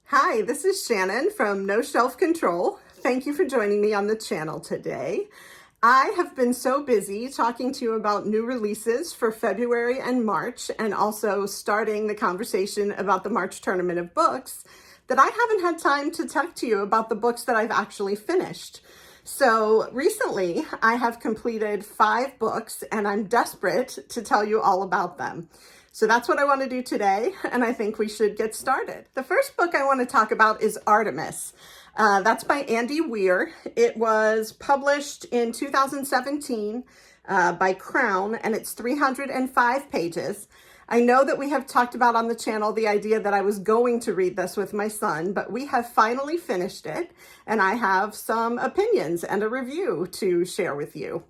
Hi, this is Shannon from No Shelf Control. Thank you for joining me on the channel today. I have been so busy talking to you about new releases for February and March, and also starting the conversation about the March tournament of books, that I haven't had time to talk to you about the books that I've actually finished. So recently I have completed 5 books and I'm desperate to tell you all about them. So that's what I want to do today, and I think we should get started. The first book I want to talk about is Artemis. That's by Andy Weir. It was published in 2017 by Crown, and it's 305 pages. I know that we have talked about on the channel the idea that I was going to read this with my son, but we have finally finished it, and I have some opinions and a review to share with you.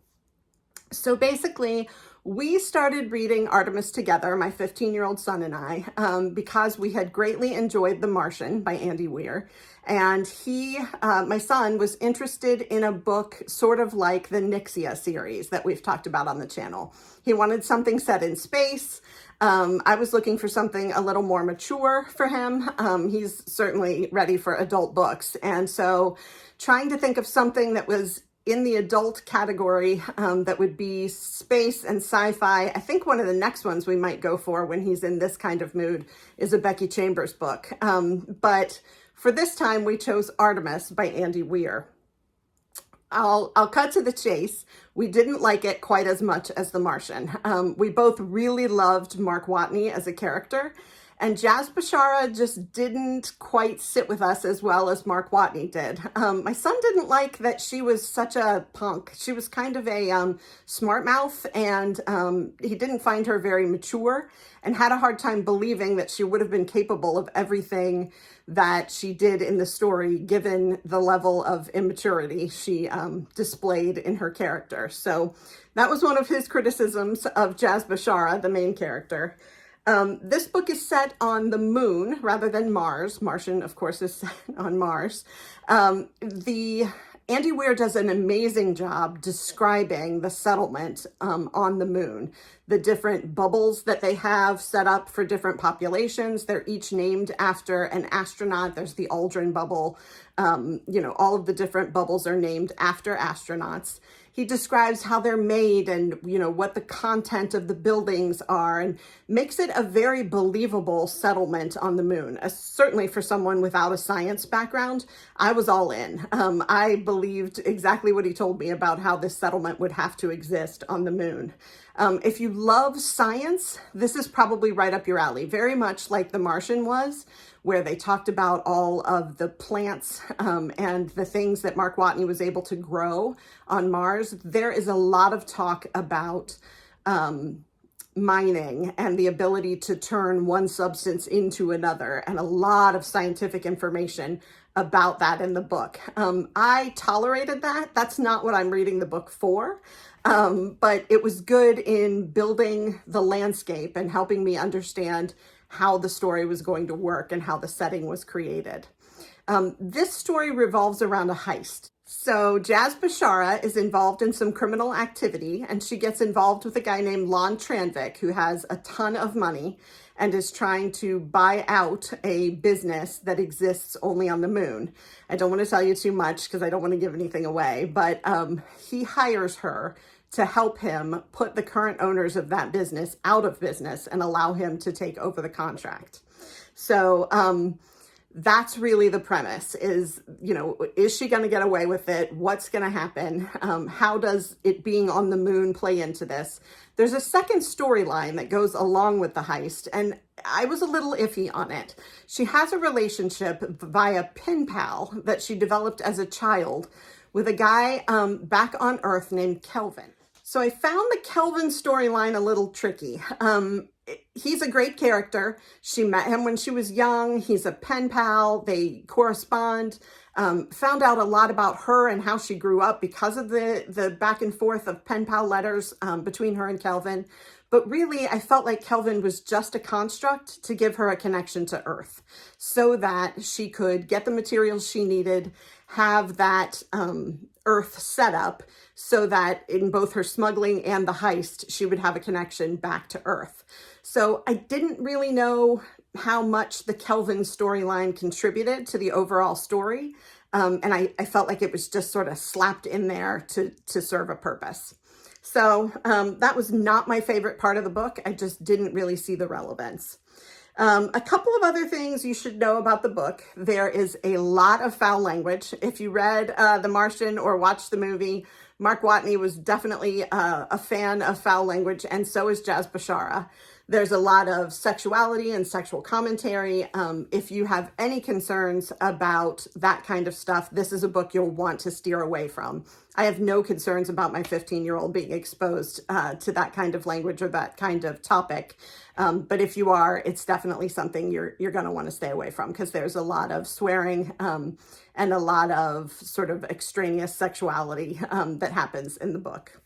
So basically, we started reading Artemis together, my 15-year-old son and I, because we had greatly enjoyed The Martian by Andy Weir. And my son, was interested in a book sort of like the Nixia series that we've talked about on the channel. He wanted something set in space. I was looking for something a little more mature for him. He's certainly ready for adult books. And so trying to think of something that was in the adult category that would be space and sci-fi. I think one of the next ones we might go for when he's in this kind of mood is a Becky Chambers book. But for this time, we chose Artemis by Andy Weir. I'll cut to the chase. We didn't like it quite as much as The Martian. We both really loved Mark Watney as a character, and Jaz Bashara just didn't quite sit with us as well as Mark Watney did. My son didn't like that she was such a punk. She was kind of a smart mouth, and he didn't find her very mature and had a hard time believing that she would have been capable of everything that she did in the story, given the level of immaturity she displayed in her character. So that was one of his criticisms of Jaz Bashara, the main character. This book is set on the moon rather than Mars. Martian, of course, is set on Mars. Andy Weir does an amazing job describing the settlement on the moon, the different bubbles that they have set up for different populations. They're each named after an astronaut. There's the Aldrin bubble. All of the different bubbles are named after astronauts. He describes how they're made and, what the content of the buildings are, and makes it a very believable settlement on the moon. Certainly for someone without a science background, I was all in. I believed exactly what he told me about how this settlement would have to exist on the moon. If you love science, this is probably right up your alley, very much like The Martian was, where they talked about all of the plants and the things that Mark Watney was able to grow on Mars. There is a lot of talk about mining and the ability to turn one substance into another, and a lot of scientific information about that in the book. I tolerated that. That's not what I'm reading the book for. But it was good in building the landscape and helping me understand how the story was going to work and how the setting was created. This story revolves around a heist. So Jaz Bashara is involved in some criminal activity, and she gets involved with a guy named Lon Tranvik, who has a ton of money and is trying to buy out a business that exists only on the moon. I don't want to tell you too much because I don't want to give anything away, but he hires her to help him put the current owners of that business out of business and allow him to take over the contract. So that's really the premise is she going to get away with it? What's going to happen? How does it being on the moon play into this? There's a second storyline that goes along with the heist, and I was a little iffy on it. She has a relationship via pen pal that she developed as a child with a guy back on Earth named Kelvin. So I found the Kelvin storyline a little tricky. He's a great character. She met him when she was young. He's a pen pal. They correspond. Found out a lot about her and how she grew up because of the back and forth of pen pal letters between her and Kelvin. But really, I felt like Kelvin was just a construct to give her a connection to Earth so that she could get the materials she needed, have that Earth set up so that in both her smuggling and the heist, she would have a connection back to Earth. So I didn't really know how much the Kelvin storyline contributed to the overall story. And I felt like it was just sort of slapped in there to serve a purpose. So that was not my favorite part of the book. I just didn't really see the relevance. A couple of other things you should know about the book. There is a lot of foul language. If you read The Martian or watched the movie, Mark Watney was definitely a fan of foul language, and so is Jaz Bashara. There's a lot of sexuality and sexual commentary. If you have any concerns about that kind of stuff, this is a book you'll want to steer away from. I have no concerns about my 15-year-old being exposed to that kind of language or that kind of topic. But if you are, it's definitely something you're going to want to stay away from, because there's a lot of swearing and a lot of sort of extraneous sexuality that happens in the book.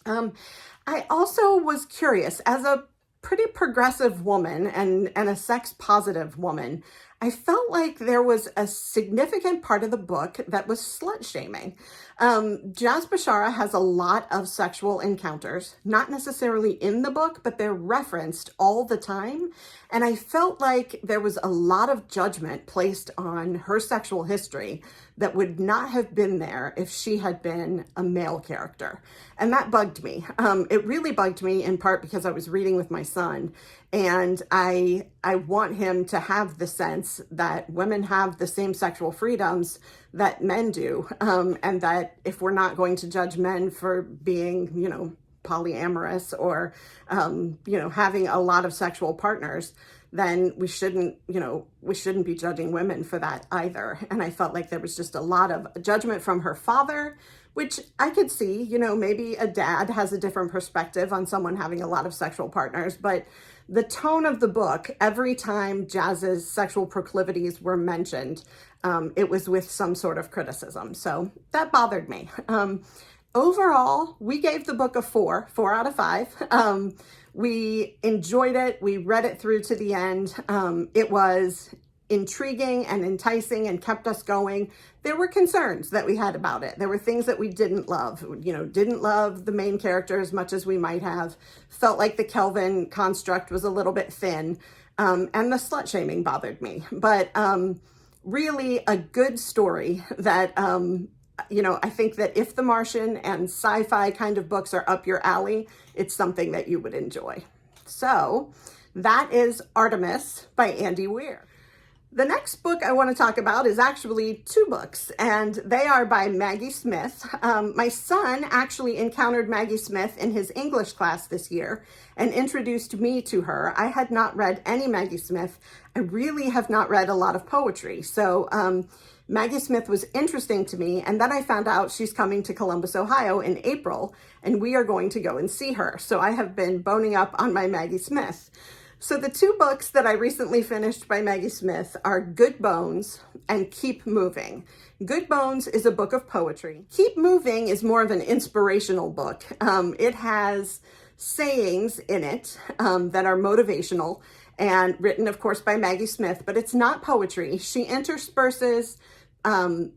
I also was curious, as a pretty progressive woman and a sex positive woman, I felt like there was a significant part of the book that was slut shaming. Jaz Bashara has a lot of sexual encounters, not necessarily in the book, but they're referenced all the time. And I felt like there was a lot of judgment placed on her sexual history that would not have been there if she had been a male character. And that bugged me. It really bugged me in part because I was reading with my son, and I want him to have the sense that women have the same sexual freedoms that men do, and that if we're not going to judge men for being, polyamorous or, having a lot of sexual partners, then we shouldn't be judging women for that either. And I felt like there was just a lot of judgment from her father, which I could see, maybe a dad has a different perspective on someone having a lot of sexual partners, but the tone of the book, every time Jaz's sexual proclivities were mentioned, it was with some sort of criticism. So that bothered me. Overall, we gave the book a 4 out of 5. We enjoyed it. We read it through to the end. It was intriguing and enticing and kept us going. There were concerns that we had about it. There were things that we didn't love. Didn't love the main character as much as we might have. Felt like the Kelvin construct was a little bit thin. And the slut shaming bothered me. But really a good story that, I think that if The Martian and sci-fi kind of books are up your alley, it's something that you would enjoy. So that is Artemis by Andy Weir. The next book I want to talk about is actually 2 books, and they are by Maggie Smith. My son actually encountered Maggie Smith in his English class this year and introduced me to her. I had not read any Maggie Smith. I really have not read a lot of poetry. So Maggie Smith was interesting to me, and then I found out she's coming to Columbus, Ohio in April, and we are going to go and see her. So I have been boning up on my Maggie Smith. So the 2 books that I recently finished by Maggie Smith are Good Bones and Keep Moving. Good Bones is a book of poetry. Keep Moving is more of an inspirational book. It has sayings in it that are motivational and written, of course, by Maggie Smith, but it's not poetry. She intersperses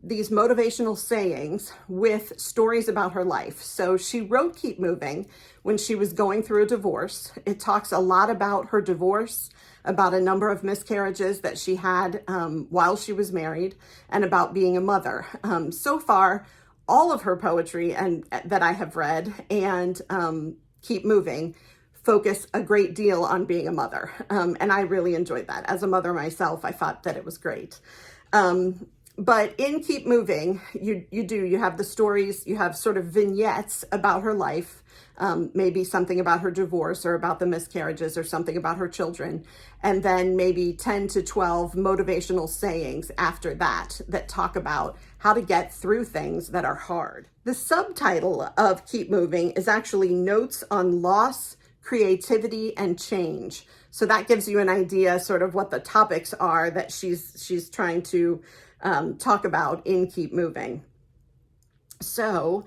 these motivational sayings with stories about her life. So she wrote Keep Moving when she was going through a divorce. It talks a lot about her divorce, about a number of miscarriages that she had while she was married, and about being a mother. So far, all of her poetry and that I have read and Keep Moving focus a great deal on being a mother. And I really enjoyed that. As a mother myself, I thought that it was great. But in Keep Moving, you have the stories, you have sort of vignettes about her life, maybe something about her divorce or about the miscarriages or something about her children, and then maybe 10 to 12 motivational sayings after that talk about how to get through things that are hard. The subtitle of Keep Moving is actually Notes on Loss, Creativity, and Change. So that gives you an idea sort of what the topics are that she's trying to talk about in Keep Moving. So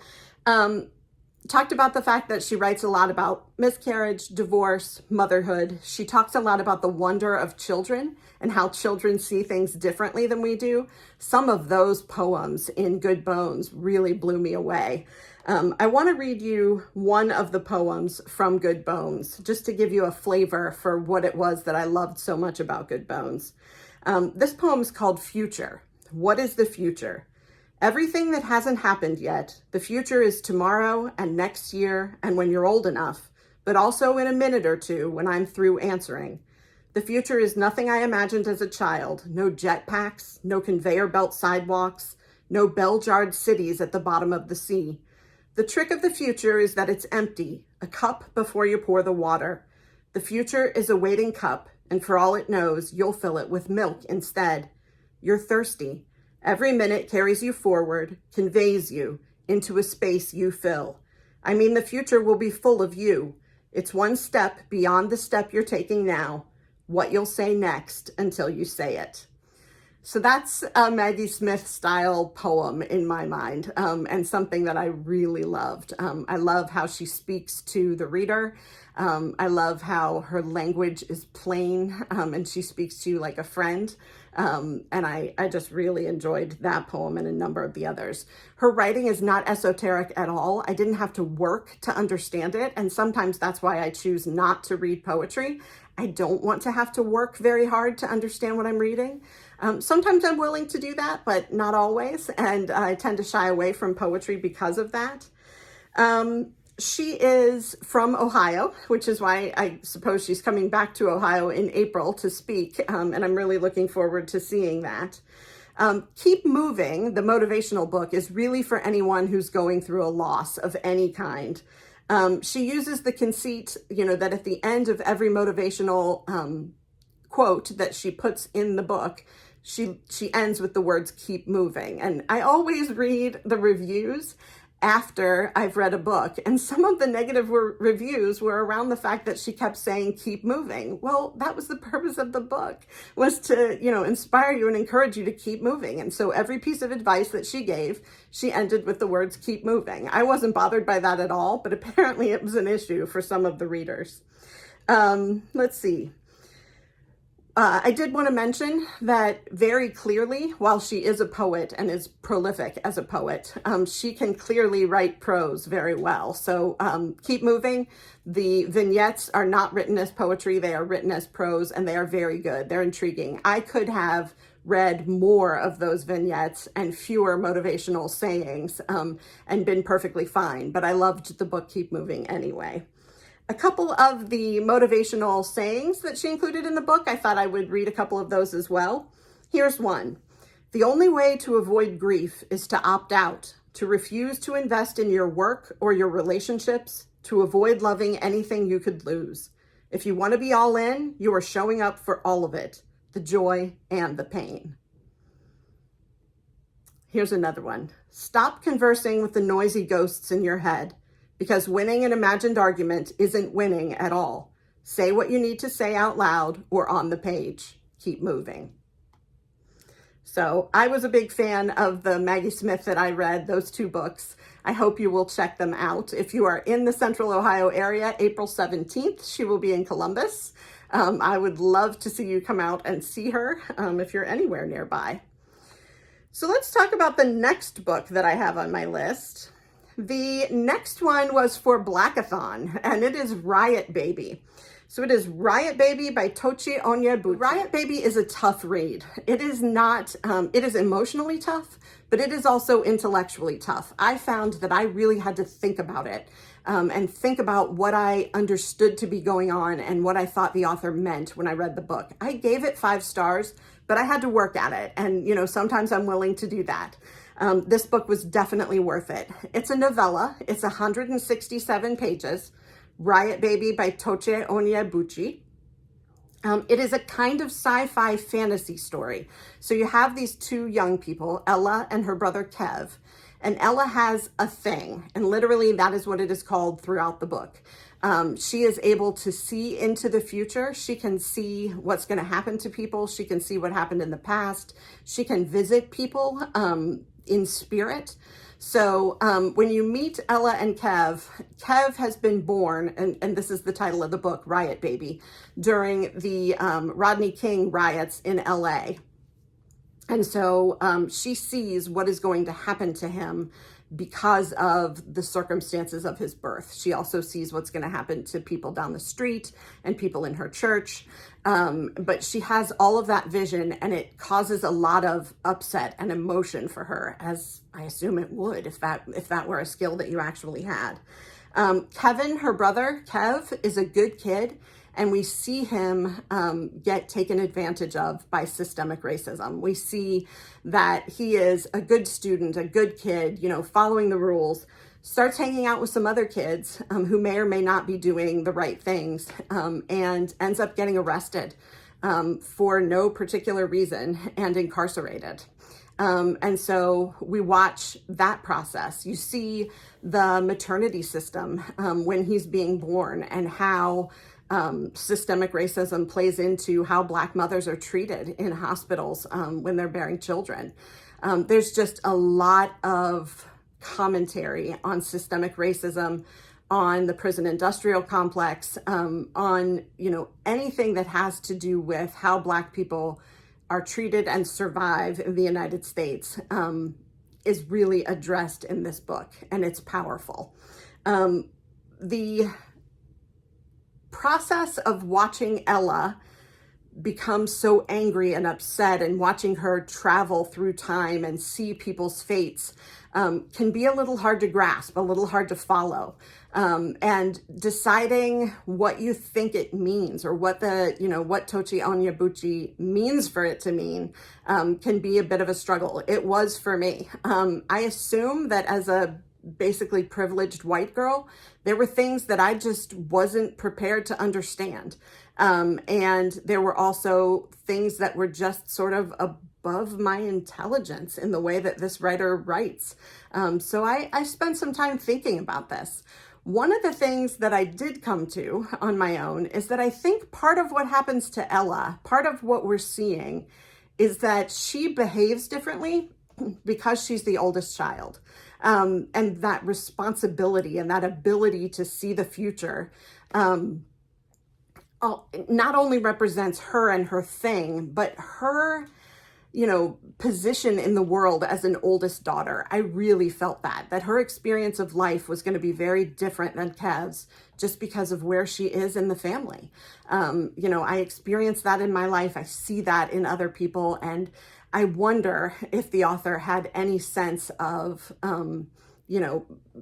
talked about the fact that she writes a lot about miscarriage, divorce, motherhood. She talks a lot about the wonder of children and how children see things differently than we do. Some of those poems in Good Bones really blew me away. I want to read you one of the poems from Good Bones, just to give you a flavor for what it was that I loved so much about Good Bones. This poem is called Future. What is the future? Everything that hasn't happened yet. The future is tomorrow and next year and when you're old enough, but also in a minute or two when I'm through answering. The future is nothing I imagined as a child. No jetpacks, no conveyor belt sidewalks, no bell-jarred cities at the bottom of the sea. The trick of the future is that it's empty, a cup before you pour the water. The future is a waiting cup, and for all it knows, you'll fill it with milk instead. You're thirsty. Every minute carries you forward, conveys you into a space you fill. I mean, the future will be full of you. It's one step beyond the step you're taking now, what you'll say next until you say it. So that's a Maggie Smith style poem in my mind, and something that I really loved. I love how she speaks to the reader. I love how her language is plain, and she speaks to you like a friend. And I just really enjoyed that poem and a number of the others. Her writing is not esoteric at all. I didn't have to work to understand it. And sometimes that's why I choose not to read poetry. I don't want to have to work very hard to understand what I'm reading. Sometimes I'm willing to do that, but not always. And I tend to shy away from poetry because of that. She is from Ohio, which is why I suppose she's coming back to Ohio in April to speak, and I'm really looking forward to seeing that. Keep Moving, the motivational book, is really for anyone who's going through a loss of any kind. She uses the conceit, that at the end of every motivational quote that she puts in the book, she ends with the words, keep moving. And I always read the reviews after I've read a book, and some of the negative reviews were around the fact that she kept saying keep moving. Well, that was the purpose of the book, was to inspire you and encourage you to keep moving. And so every piece of advice that she gave, she ended with the words keep moving. I wasn't bothered by that at all, but apparently it was an issue for some of the readers. Let's see. I did want to mention that very clearly, while she is a poet and is prolific as a poet, she can clearly write prose very well. So Keep Moving. The vignettes are not written as poetry. They are written as prose, and they are very good. They're intriguing. I could have read more of those vignettes and fewer motivational sayings and been perfectly fine, but I loved the book Keep Moving anyway. A couple of the motivational sayings that she included in the book, I thought I would read a couple of those as well. Here's one. The only way to avoid grief is to opt out, to refuse to invest in your work or your relationships, to avoid loving anything you could lose. If you want to be all in, you are showing up for all of it, the joy and the pain. Here's another one. Stop conversing with the noisy ghosts in your head, because winning an imagined argument isn't winning at all. Say what you need to say out loud or on the page. Keep moving. So I was a big fan of the Maggie Smith that I read, those two books. I hope you will check them out. If you are in the Central Ohio area, April 17th, she will be in Columbus. I would love to see you come out and see her if you're anywhere nearby. So let's talk about the next book that I have on my list. The next one was for Blackathon, and it is Riot Baby. So it is Riot Baby by Tochi Onyebuchi. Riot Baby is a tough read. It is not, it is emotionally tough, but it is also intellectually tough. I found that I really had to think about it and think about what I understood to be going on and what I thought the author meant when I read the book. I gave it 5 stars, but I had to work at it. And, sometimes I'm willing to do that. This book was definitely worth it. It's a novella. It's 167 pages. Riot Baby by Tochi Onyebuchi. It is a kind of sci-fi fantasy story. So you have these 2 young people, Ella and her brother Kev. And Ella has a thing, and literally that is what it is called throughout the book. She is able to see into the future. She can see what's going to happen to people. She can see what happened in the past. She can visit people in spirit. So when you meet Ella and Kev has been born, and this is the title of the book, Riot Baby, during the Rodney King riots in LA. And so she sees what is going to happen to him because of the circumstances of his birth. She also sees what's going to happen to people down the street and people in her church. But she has all of that vision, and it causes a lot of upset and emotion for her, as I assume it would if that were a skill that you actually had. Kevin, her brother, Kev, is a good kid. And we see him get taken advantage of by systemic racism. We see that he is a good student, a good kid, following the rules, starts hanging out with some other kids who may or may not be doing the right things, and ends up getting arrested for no particular reason and incarcerated. And so we watch that process. You see the maternity system when he's being born, and how systemic racism plays into how Black mothers are treated in hospitals when they're bearing children. There's just a lot of commentary on systemic racism, on the prison industrial complex, on anything that has to do with how Black people are treated and survive in the United States, is really addressed in this book, and it's powerful. The process of watching Ella become so angry and upset, and watching her travel through time and see people's fates, can be a little hard to grasp, a little hard to follow. And deciding what you think it means, or what what Tochi Onyebuchi means for it to mean, can be a bit of a struggle. It was for me. I assume that as a basically privileged white girl, there were things that I just wasn't prepared to understand. And there were also things that were just sort of above my intelligence in the way that this writer writes. So I spent some time thinking about this. One of the things that I did come to on my own is that I think part of what happens to Ella, part of what we're seeing, is that she behaves differently because she's the oldest child. And that responsibility and that ability to see the future not only represents her and her thing, but her, position in the world as an oldest daughter. I really felt that her experience of life was going to be very different than Kev's, just because of where she is in the family. I experienced that in my life. I see that in other people. And I wonder if the author had any sense of,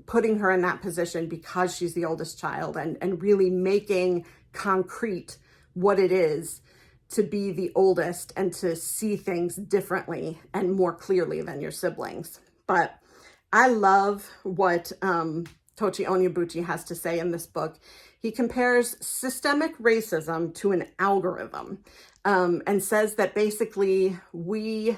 putting her in that position because she's the oldest child, and really making concrete what it is to be the oldest and to see things differently and more clearly than your siblings. But I love what Tochi Onyebuchi has to say in this book. He compares systemic racism to an algorithm, and says that basically we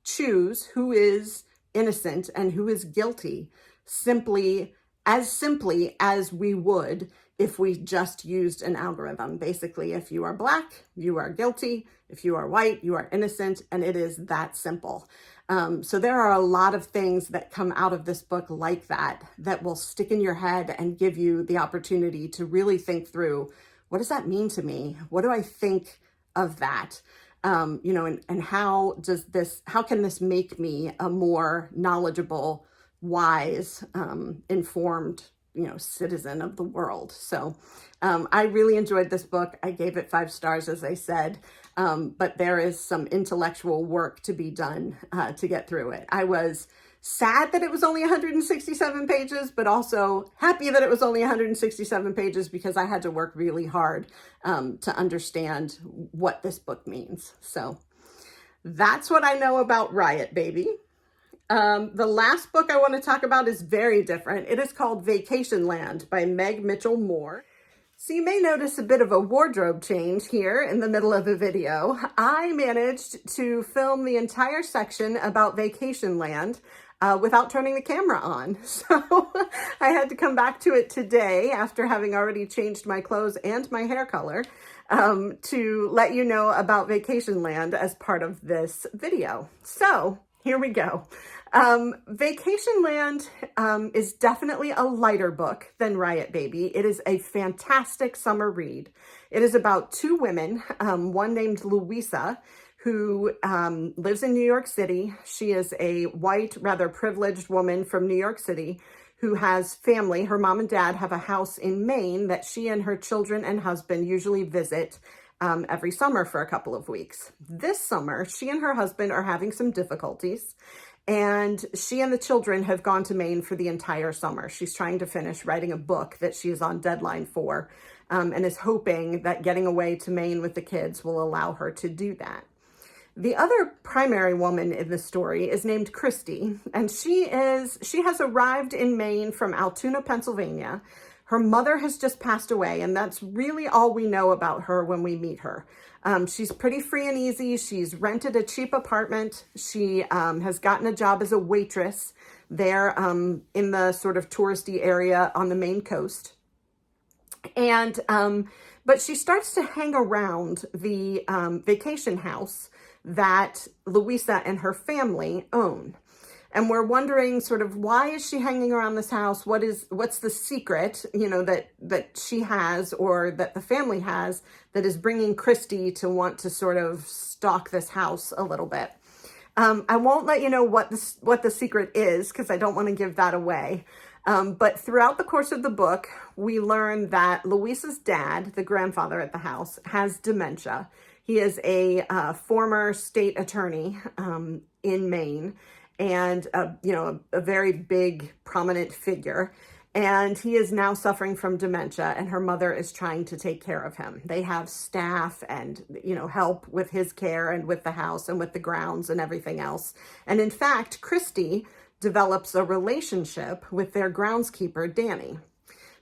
choose who is innocent and who is guilty simply as we would if we just used an algorithm. Basically, if you are Black, you are guilty. If you are white, you are innocent, and it is that simple. So there are a lot of things that come out of this book like that will stick in your head and give you the opportunity to really think through, what does that mean to me? What do I think of that? And how can this make me a more knowledgeable, wise, informed, citizen of the world? So I really enjoyed this book. I gave it 5 stars, as I said, but there is some intellectual work to be done to get through it. I was sad that it was only 167 pages, but also happy that it was only 167 pages because I had to work really hard to understand what this book means. So that's what I know about Riot Baby. The last book I want to talk about is very different. It is called Vacationland by Meg Mitchell-Moore. So you may notice a bit of a wardrobe change here in the middle of a video. I managed to film the entire section about Vacationland without turning the camera on. So I had to come back to it today after having already changed my clothes and my hair color to let you know about Vacationland as part of this video. So Here we go. Vacationland is definitely a lighter book than Riot Baby. It is a fantastic summer read. It is about two women, one named Louisa, who lives in New York City. She is a white, rather privileged woman from New York City who has family. Her mom and dad have a house in Maine that she and her children and husband usually visit every summer for a couple of weeks. This summer, she and her husband are having some difficulties, and she and the children have gone to Maine for the entire summer. She's trying to finish writing a book that she is on deadline for, and is hoping that getting away to Maine with the kids will allow her to do that. The other primary woman in the story is named Christy, and she has arrived in Maine from Altoona, Pennsylvania. Her mother has just passed away, and that's really all we know about her when we meet her. She's pretty free and easy. She's rented a cheap apartment. She has gotten a job as a waitress there in the sort of touristy area on the Maine coast. And but she starts to hang around the vacation house that Louisa and her family own. And we're wondering sort of, why is she hanging around this house? What's the secret, that she has, or that the family has, that is bringing Christy to want to sort of stalk this house a little bit? I won't let you know what the secret is, because I don't want to give that away. But throughout the course of the book, we learn that Louisa's dad, the grandfather at the house, has dementia. He is a former state attorney in Maine, and a very big, prominent figure. And he is now suffering from dementia, and her mother is trying to take care of him. They have staff and, help with his care and with the house and with the grounds and everything else. And in fact, Christy develops a relationship with their groundskeeper, Danny.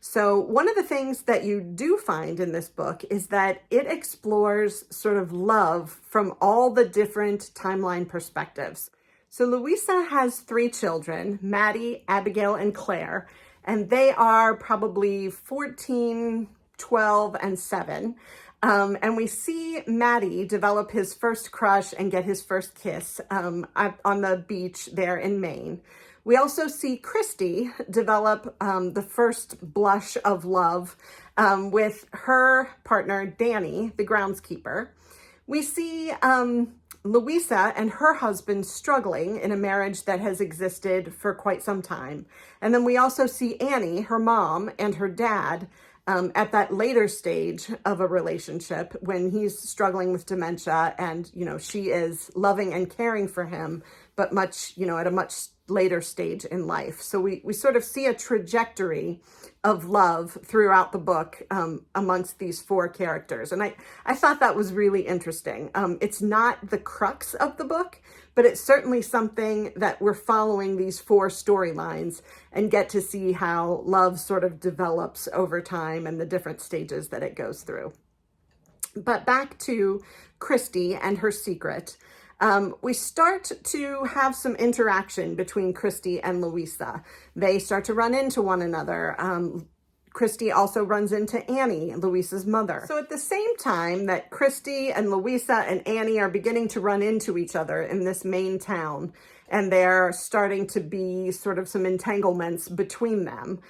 So one of the things that you do find in this book is that it explores sort of love from all the different timeline perspectives. So Louisa has 3 children, Maddie, Abigail, and Claire, and they are probably 14, 12, and 7. And we see Maddie develop his first crush and get his first kiss on the beach there in Maine. We also see Christy develop the first blush of love with her partner, Danny, the groundskeeper. We see Louisa and her husband struggling in a marriage that has existed for quite some time. And then we also see Annie, her mom, and her dad at that later stage of a relationship when he's struggling with dementia, and, she is loving and caring for him, but much, at a much later stage in life. So we sort of see a trajectory of love throughout the book amongst these 4 characters. And I thought that was really interesting. It's not the crux of the book, but it's certainly something that we're following these 4 storylines and get to see how love sort of develops over time and the different stages that it goes through. But back to Christy and her secret. We start to have some interaction between Christy and Louisa. They start to run into one another. Christy also runs into Annie, Louisa's mother. So at the same time that Christy and Louisa and Annie are beginning to run into each other in this Maine town, and they're starting to be sort of some entanglements between them,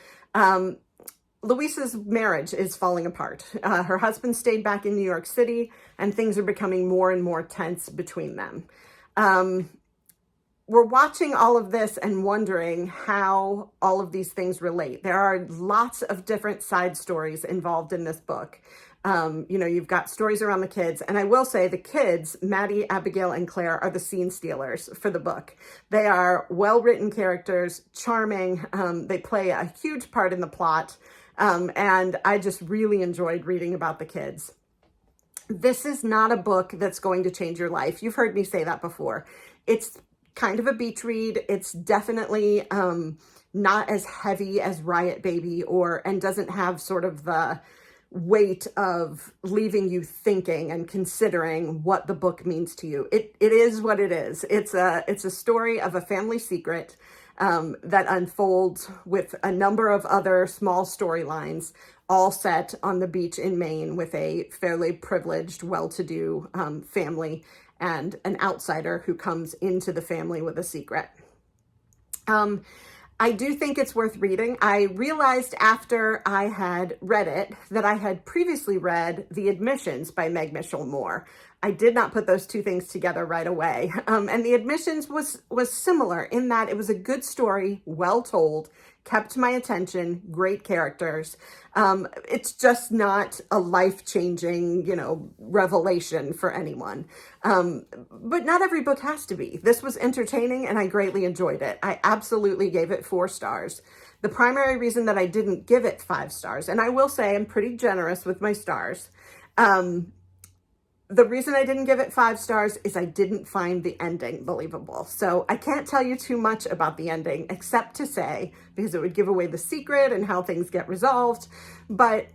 Louisa's marriage is falling apart. Her husband stayed back in New York City, and things are becoming more and more tense between them. We're watching all of this and wondering how all of these things relate. There are lots of different side stories involved in this book. You've got stories around the kids, and I will say the kids, Maddie, Abigail, and Claire, are the scene stealers for the book. They are well-written characters, charming. They play a huge part in the plot. And I just really enjoyed reading about the kids. This is not a book that's going to change your life. You've heard me say that before. It's kind of a beach read. It's definitely not as heavy as Riot Baby and doesn't have sort of the weight of leaving you thinking and considering what the book means to you. It is what it is. It's a story of a family secret that unfolds with a number of other small storylines, all set on the beach in Maine with a fairly privileged, well-to-do family and an outsider who comes into the family with a secret. I do think it's worth reading. I realized after I had read it that I had previously read The Admissions by Meg Mitchell-Moore. I did not put those two things together right away. And The Admissions was similar in that it was a good story, well told, kept my attention, great characters. It's just not a life-changing, revelation for anyone. But not every book has to be. This was entertaining and I greatly enjoyed it. I absolutely gave it 4 stars. The primary reason that I didn't give it 5 stars, and I will say I'm pretty generous with my stars, the reason I didn't give it 5 stars is I didn't find the ending believable. So I can't tell you too much about the ending except to say, because it would give away the secret and how things get resolved, but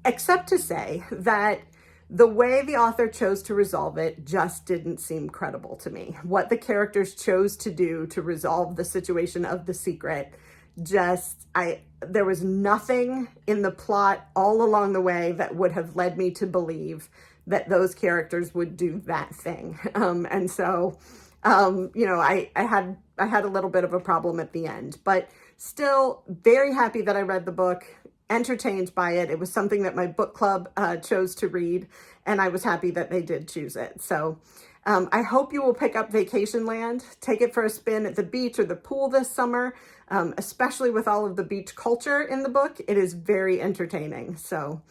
except to say that the way the author chose to resolve it just didn't seem credible to me. What the characters chose to do to resolve the situation of the secret, there was nothing in the plot all along the way that would have led me to believe that those characters would do that thing. And so, I had a little bit of a problem at the end, but still very happy that I read the book, entertained by it. It was something that my book club chose to read, and I was happy that they did choose it. So I hope you will pick up Vacationland, take it for a spin at the beach or the pool this summer, especially with all of the beach culture in the book. It is very entertaining. So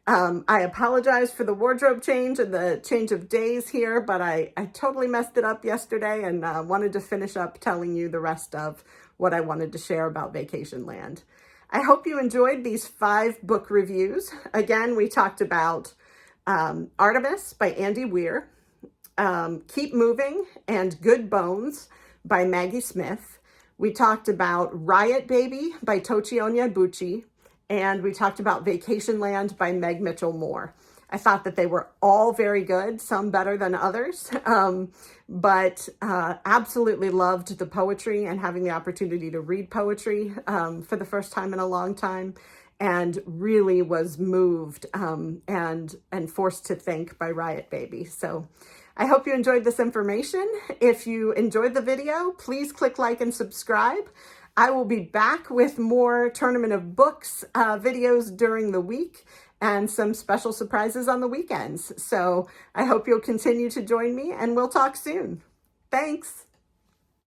I apologize for the wardrobe change and the change of days here, but I totally messed it up yesterday and wanted to finish up telling you the rest of what I wanted to share about Vacationland. I hope you enjoyed these 5 book reviews. Again, we talked about Artemis by Andy Weir, Keep Moving and Good Bones by Maggie Smith. We talked about Riot Baby by Tochi Onyebuchi. And we talked about Vacationland by Meg Mitchell-Moore. I thought that they were all very good, some better than others, but absolutely loved the poetry and having the opportunity to read poetry for the first time in a long time, and really was moved and forced to think by Riot Baby. So I hope you enjoyed this information. If you enjoyed the video, please click like and subscribe. I will be back with more Tournament of Books videos during the week and some special surprises on the weekends. So I hope you'll continue to join me and we'll talk soon. Thanks.